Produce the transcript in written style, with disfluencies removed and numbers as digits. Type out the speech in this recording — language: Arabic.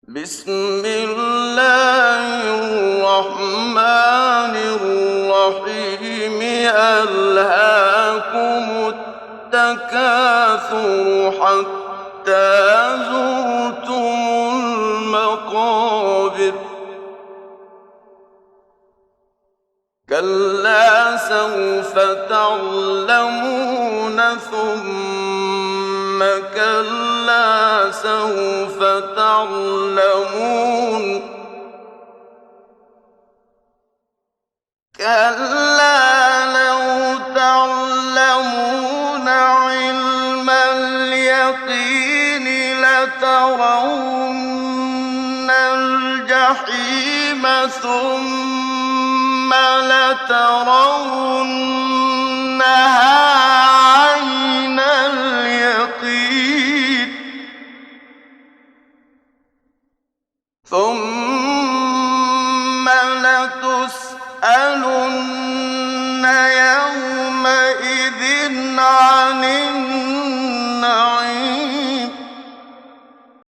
بسم الله الرحمن الرحيم. ألهاكم التكاثر حتى زرتم المقابر. كلا سوف تعلمون ثم كلا سوف تعلمون. كلا لو تعلمون علم اليقين لترون الجحيم ثم لترونها عين اليقين ثم لتسألن يومئذ عن